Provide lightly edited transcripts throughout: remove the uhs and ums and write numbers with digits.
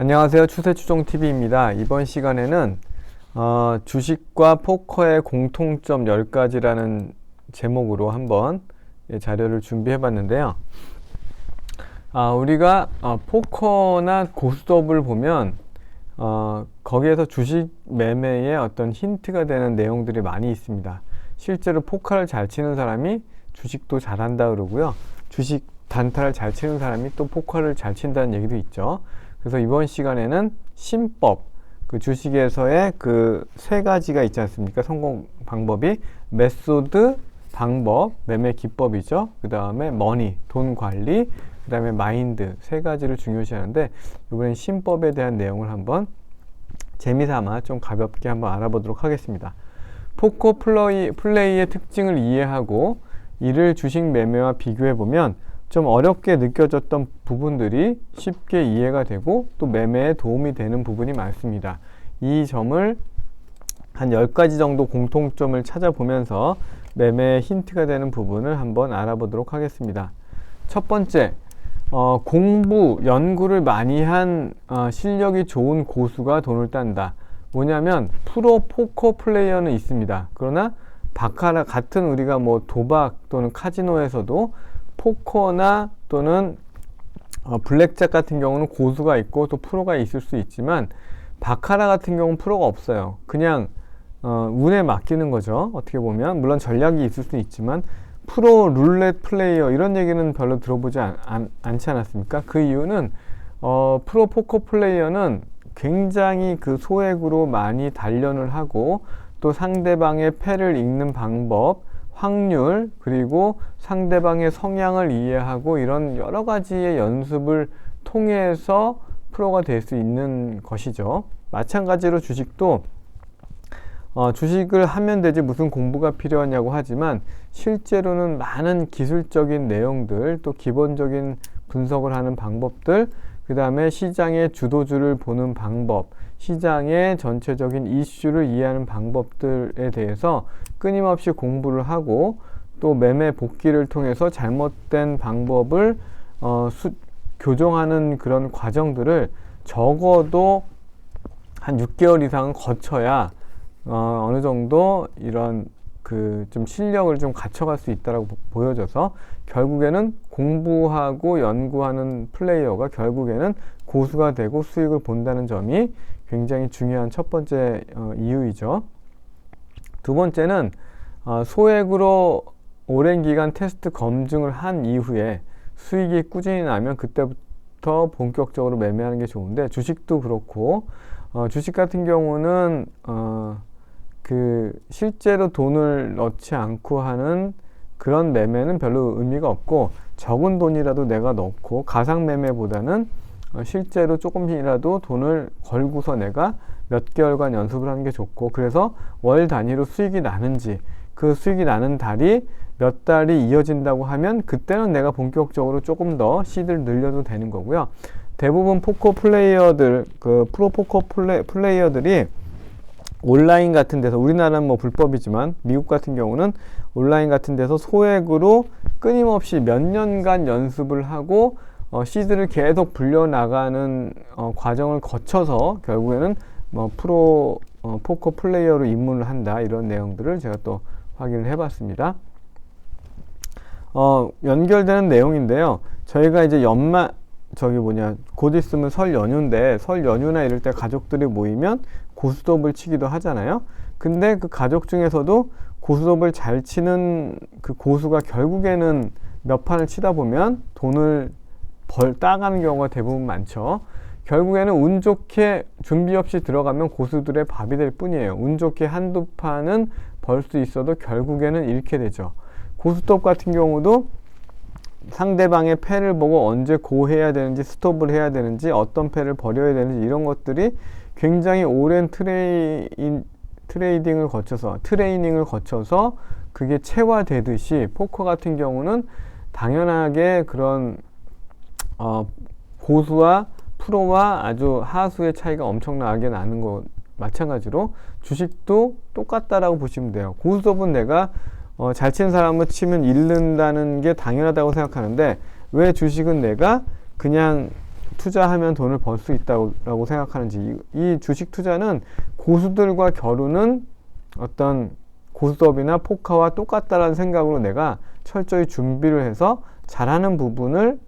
안녕하세요. 추세추종TV입니다. 이번 시간에는 주식과 포커의 공통점 10가지라는 제목으로 한번 자료를 준비해 봤는데요. 우리가 포커나 고스톱을 보면 거기에서 주식 매매의 어떤 힌트가 되는 내용들이 많이 있습니다. 실제로 포커를 잘 치는 사람이 주식도 잘한다 그러고요. 주식 단타를 잘 치는 사람이 또 포커를 잘 친다는 얘기도 있죠. 그래서 이번 시간에는 신법, 그 주식에서의 그 세 가지가 있지 않습니까? 성공 방법이 메소드, 방법, 매매 기법이죠. 그 다음에 머니, 돈 관리, 그 다음에 마인드, 세 가지를 중요시 하는데 이번엔 신법에 대한 내용을 한번 재미삼아 좀 가볍게 한번 알아보도록 하겠습니다. 포커 플레이의 특징을 이해하고 이를 주식 매매와 비교해보면 좀 어렵게 느껴졌던 부분들이 쉽게 이해가 되고 또 매매에 도움이 되는 부분이 많습니다. 이 점을 한 10가지 정도 공통점을 찾아보면서 매매에 힌트가 되는 부분을 한번 알아보도록 하겠습니다. 첫 번째, 연구를 많이 한 실력이 좋은 고수가 돈을 딴다. 뭐냐면 프로 포커 플레이어는 있습니다. 그러나 바카라 같은 우리가 뭐 도박 또는 카지노에서도 포커나 또는 블랙잭 같은 경우는 고수가 있고 또 프로가 있을 수 있지만 바카라 같은 경우는 프로가 없어요. 그냥 운에 맡기는 거죠. 어떻게 보면 물론 전략이 있을 수 있지만 프로 룰렛 플레이어 이런 얘기는 별로 들어보지 않지 않았습니까? 그 이유는 프로 포커 플레이어는 굉장히 그 소액으로 많이 단련을 하고 또 상대방의 패를 읽는 방법, 확률, 그리고 상대방의 성향을 이해하고 이런 여러 가지의 연습을 통해서 프로가 될 수 있는 것이죠. 마찬가지로 주식도 주식을 하면 되지 무슨 공부가 필요하냐고 하지만 실제로는 많은 기술적인 내용들, 또 기본적인 분석을 하는 방법들, 그 다음에 시장의 주도주를 보는 방법, 시장의 전체적인 이슈를 이해하는 방법들에 대해서 끊임없이 공부를 하고 또 매매 복귀를 통해서 잘못된 방법을 교정하는 그런 과정들을 적어도 한 6개월 이상은 거쳐야 어느 정도 이런 좀 실력을 좀 갖춰갈 수 있다라고 보여져서 결국에는 공부하고 연구하는 플레이어가 결국에는 고수가 되고 수익을 본다는 점이 굉장히 중요한 첫 번째 이유이죠. 두 번째는 소액으로 오랜 기간 테스트 검증을 한 이후에 수익이 꾸준히 나면 그때부터 본격적으로 매매하는 게 좋은데 주식도 그렇고 주식 같은 경우는 실제로 돈을 넣지 않고 하는 그런 매매는 별로 의미가 없고 적은 돈이라도 내가 넣고 가상 매매보다는 실제로 조금이라도 돈을 걸고서 내가 몇 개월간 연습을 하는 게 좋고 그래서 월 단위로 수익이 나는지 그 수익이 나는 달이 몇 달이 이어진다고 하면 그때는 내가 본격적으로 조금 더 시드를 늘려도 되는 거고요. 대부분 포커 플레이어들, 프로 포커 플레이어들이 온라인 같은 데서 우리나라는 뭐 불법이지만 미국 같은 경우는 온라인 같은 데서 소액으로 끊임없이 몇 년간 연습을 하고 시드를 계속 불려나가는 과정을 거쳐서 결국에는 프로 포커 플레이어로 입문을 한다 이런 내용들을 제가 또 확인을 해봤습니다. 연결되는 내용인데요. 저희가 이제 곧 있으면 설 연휴인데 설 연휴나 이럴 때 가족들이 모이면 고스톱을 치기도 하잖아요. 근데 그 가족 중에서도 고스톱을 잘 치는 그 고수가 결국에는 몇 판을 치다 보면 돈을 따가는 경우가 대부분 많죠. 결국에는 운 좋게 준비 없이 들어가면 고수들의 밥이 될 뿐이에요. 운 좋게 한두 판은 벌 수 있어도 결국에는 잃게 되죠. 고스톱 같은 경우도 상대방의 패를 보고 언제 고해야 되는지 스톱을 해야 되는지 어떤 패를 버려야 되는지 이런 것들이 굉장히 오랜 트레이닝을 거쳐서 그게 체화되듯이 포커 같은 경우는 당연하게 그런 고수와 프로와 아주 하수의 차이가 엄청나게 나는 것 마찬가지로 주식도 똑같다라고 보시면 돼요. 고스톱은 내가 잘 치는 사람을 치면 잃는다는 게 당연하다고 생각하는데 왜 주식은 내가 그냥 투자하면 돈을 벌 수 있다고 생각하는지. 이 주식 투자는 고수들과 겨루는 어떤 고스톱이나 포커와 똑같다라는 생각으로 내가 철저히 준비를 해서 잘하는 부분에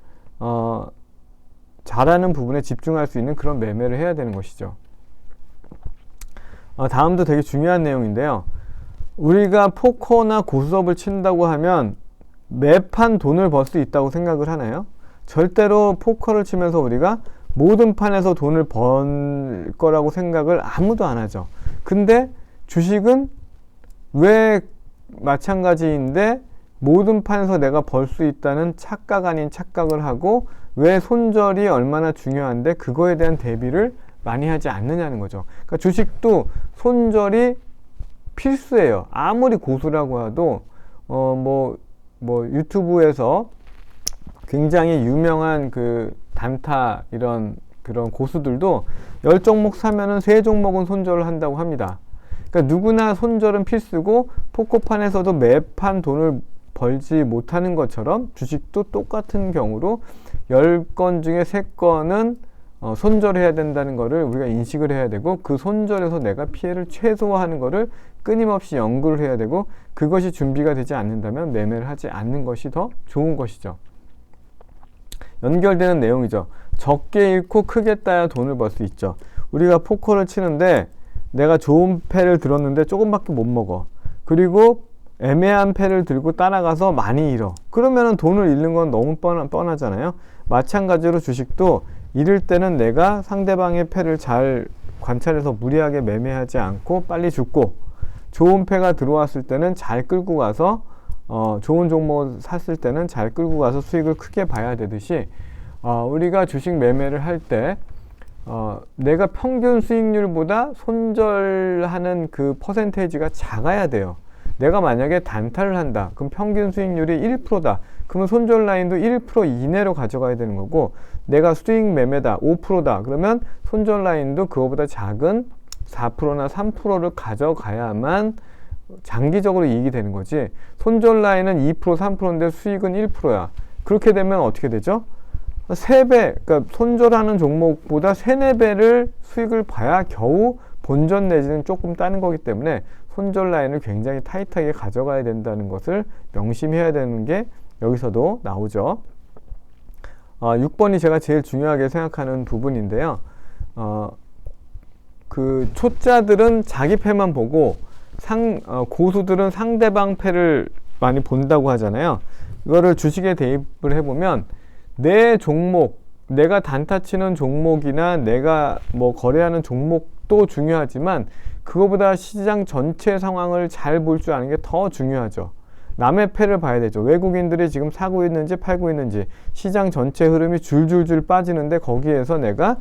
집중할 수 있는 그런 매매를 해야 되는 것이죠. 다음도 되게 중요한 내용인데요. 우리가 포커나 고스톱을 친다고 하면 매판 돈을 벌 수 있다고 생각을 하나요? 절대로 포커를 치면서 우리가 모든 판에서 돈을 벌 거라고 생각을 아무도 안 하죠. 근데 주식은 왜 마찬가지인데 모든 판에서 내가 벌 수 있다는 착각 아닌 착각을 하고 왜 손절이 얼마나 중요한데 그거에 대한 대비를 많이 하지 않느냐는 거죠. 그러니까 주식도 손절이 필수예요. 아무리 고수라고 해도 유튜브에서 굉장히 유명한 그 단타 그런 고수들도 10종목 사면은 3종목은 손절을 한다고 합니다. 그러니까 누구나 손절은 필수고 포커판에서도 매판 돈을 벌지 못하는 것처럼 주식도 똑같은 경우로 10건 중에 3건은 손절해야 된다는 것을 우리가 인식을 해야 되고 그 손절에서 내가 피해를 최소화하는 것을 끊임없이 연구를 해야 되고 그것이 준비가 되지 않는다면 매매를 하지 않는 것이 더 좋은 것이죠. 연결되는 내용이죠. 적게 잃고 크게 따야 돈을 벌 수 있죠. 우리가 포커를 치는데 내가 좋은 패를 들었는데 조금밖에 못 먹어. 그리고 애매한 패를 들고 따라가서 많이 잃어. 그러면은 돈을 잃는 건 너무 뻔하잖아요. 마찬가지로 주식도 잃을 때는 내가 상대방의 패를 잘 관찰해서 무리하게 매매하지 않고 빨리 죽고 좋은 패가 들어왔을 때는 잘 끌고 가서 좋은 종목을 샀을 때는 잘 끌고 가서 수익을 크게 봐야 되듯이 우리가 주식 매매를 할 때 내가 평균 수익률보다 손절하는 그 퍼센테이지가 작아야 돼요. 내가 만약에 단타를 한다. 그럼 평균 수익률이 1%다. 그러면 손절 라인도 1% 이내로 가져가야 되는 거고 내가 수익 매매다. 5%다. 그러면 손절 라인도 그거보다 작은 4%나 3%를 가져가야만 장기적으로 이익이 되는 거지. 손절 라인은 2%, 3%인데 수익은 1%야. 그렇게 되면 어떻게 되죠? 3배, 그러니까 손절하는 종목보다 3, 4배를 수익을 봐야 겨우 본전 내지는 조금 따는 거기 때문에 손절 라인을 굉장히 타이트하게 가져가야 된다는 것을 명심해야 되는 게 여기서도 나오죠. 6번이 제가 제일 중요하게 생각하는 부분인데요. 그 초짜들은 자기 패만 보고 고수들은 상대방 패를 많이 본다고 하잖아요. 이거를 주식에 대입을 해보면 내 종목, 내가 단타 치는 종목이나 내가 거래하는 종목도 중요하지만 그거보다 시장 전체 상황을 잘 볼 줄 아는 게 더 중요하죠. 남의 패를 봐야 되죠. 외국인들이 지금 사고 있는지 팔고 있는지 시장 전체 흐름이 줄줄줄 빠지는데 거기에서 내가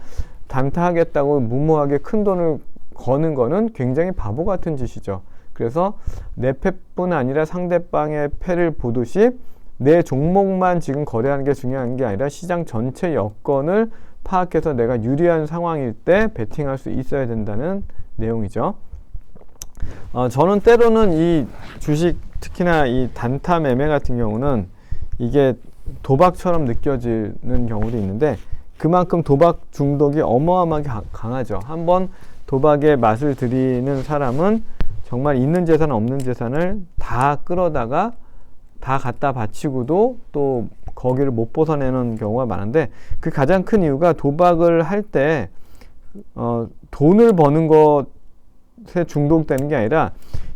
단타하겠다고 무모하게 큰 돈을 거는 거는 굉장히 바보 같은 짓이죠. 그래서 내 패뿐 아니라 상대방의 패를 보듯이 내 종목만 지금 거래하는 게 중요한 게 아니라 시장 전체 여건을 파악해서 내가 유리한 상황일 때 베팅할 수 있어야 된다는 내용이죠. 저는 때로는 이 주식 특히나 이 단타 매매 같은 경우는 이게 도박처럼 느껴지는 경우도 있는데 그만큼 도박 중독이 어마어마하게 강하죠. 한번 도박의 맛을 들이는 사람은 정말 있는 재산 없는 재산을 다 끌어다가 다 갖다 바치고도 또 거기를 못 벗어내는 경우가 많은데 그 가장 큰 이유가 도박을 할 때 돈을 버는 것에 중독되는 게 아니라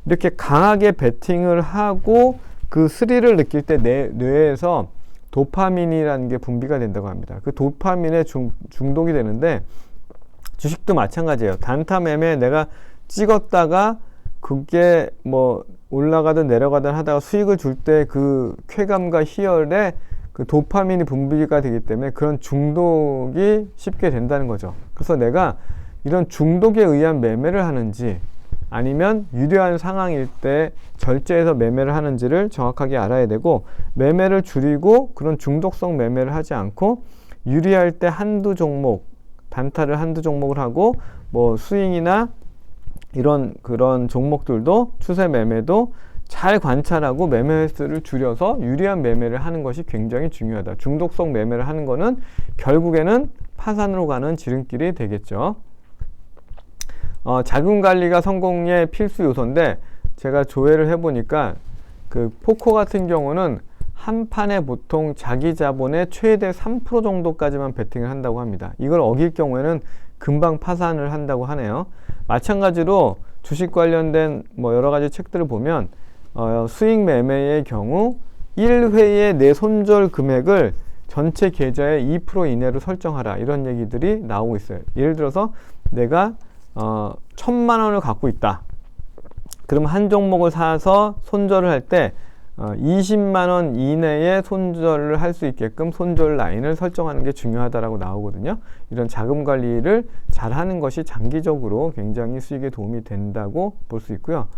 이렇게 강하게 베팅을 하고 그 스릴을 느낄 때 내 뇌에서 도파민이라는 게 분비가 된다고 합니다. 그 도파민에 중독이 되는데 주식도 마찬가지예요. 단타 매매 내가 찍었다가 그게 올라가든 내려가든 하다가 수익을 줄 때 그 쾌감과 희열에 그 도파민이 분비가 되기 때문에 그런 중독이 쉽게 된다는 거죠. 그래서 내가 이런 중독에 의한 매매를 하는지 아니면 유리한 상황일 때 절제해서 매매를 하는지를 정확하게 알아야 되고 매매를 줄이고 그런 중독성 매매를 하지 않고 유리할 때 한두 종목 단타를 한두 종목을 하고 스윙이나 그런 종목들도 추세 매매도 잘 관찰하고 매매 횟수를 줄여서 유리한 매매를 하는 것이 굉장히 중요하다. 중독성 매매를 하는 거는 결국에는 파산으로 가는 지름길이 되겠죠. 자금 관리가 성공의 필수 요소인데 제가 조회를 해보니까 그 포커 같은 경우는 한 판에 보통 자기 자본의 최대 3% 정도까지만 베팅을 한다고 합니다. 이걸 어길 경우에는 금방 파산을 한다고 하네요. 마찬가지로 주식 관련된 뭐 여러 가지 책들을 보면 수익 매매의 경우 1회의 내 손절 금액을 전체 계좌의 2% 이내로 설정하라, 이런 얘기들이 나오고 있어요. 예를 들어서 내가 1,000만 원을 갖고 있다. 그럼 한 종목을 사서 손절을 할 때 20만 원 이내에 손절을 할 수 있게끔 손절 라인을 설정하는 게 중요하다라고 나오거든요. 이런 자금 관리를 잘 하는 것이 장기적으로 굉장히 수익에 도움이 된다고 볼 수 있고요.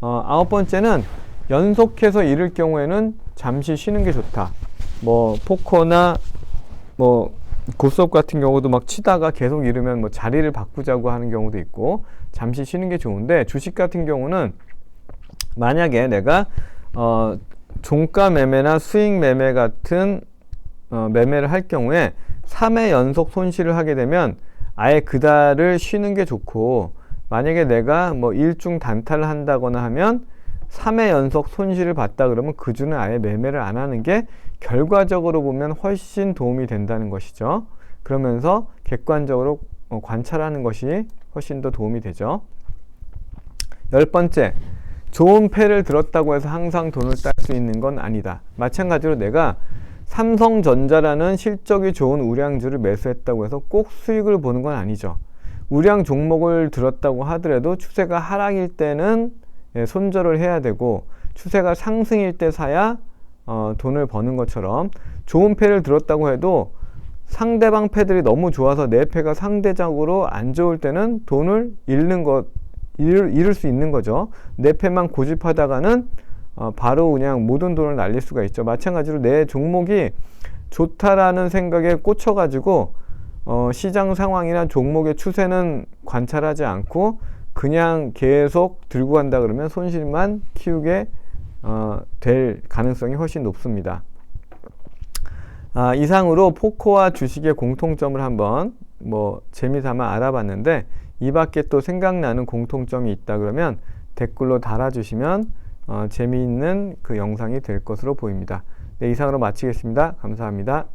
9번째는 연속해서 잃을 경우에는 잠시 쉬는 게 좋다. 뭐 포커나 뭐 고스톱 같은 경우도 막 치다가 계속 잃으면 뭐 자리를 바꾸자고 하는 경우도 있고 잠시 쉬는 게 좋은데, 주식 같은 경우는 만약에 내가 종가 매매나 수익 매매 같은 매매를 할 경우에 3회 연속 손실을 하게 되면 아예 그달을 쉬는 게 좋고, 만약에 내가 뭐 일중 단타를 한다거나 하면 3회 연속 손실을 봤다 그러면 그 주는 아예 매매를 안 하는 게 결과적으로 보면 훨씬 도움이 된다는 것이죠. 그러면서 객관적으로 관찰하는 것이 훨씬 더 도움이 되죠. 10번째, 좋은 패를 들었다고 해서 항상 돈을 딸 수 있는 건 아니다. 마찬가지로 내가 삼성전자라는 실적이 좋은 우량주를 매수했다고 해서 꼭 수익을 보는 건 아니죠. 우량 종목을 들었다고 하더라도 추세가 하락일 때는 손절을 해야 되고, 추세가 상승일 때 사야 돈을 버는 것처럼 좋은 패를 들었다고 해도 상대방 패들이 너무 좋아서 내 패가 상대적으로 안 좋을 때는 돈을 잃을 수 있는 거죠. 내 패만 고집하다가는 바로 그냥 모든 돈을 날릴 수가 있죠. 마찬가지로 내 종목이 좋다라는 생각에 꽂혀가지고 시장 상황이나 종목의 추세는 관찰하지 않고 그냥 계속 들고 간다 그러면 손실만 키우게 될 가능성이 훨씬 높습니다. 이상으로 포커와 주식의 공통점을 한번 뭐 재미삼아 알아봤는데, 이 밖에 또 생각나는 공통점이 있다 그러면 댓글로 달아주시면 재미있는 그 영상이 될 것으로 보입니다. 네, 이상으로 마치겠습니다. 감사합니다.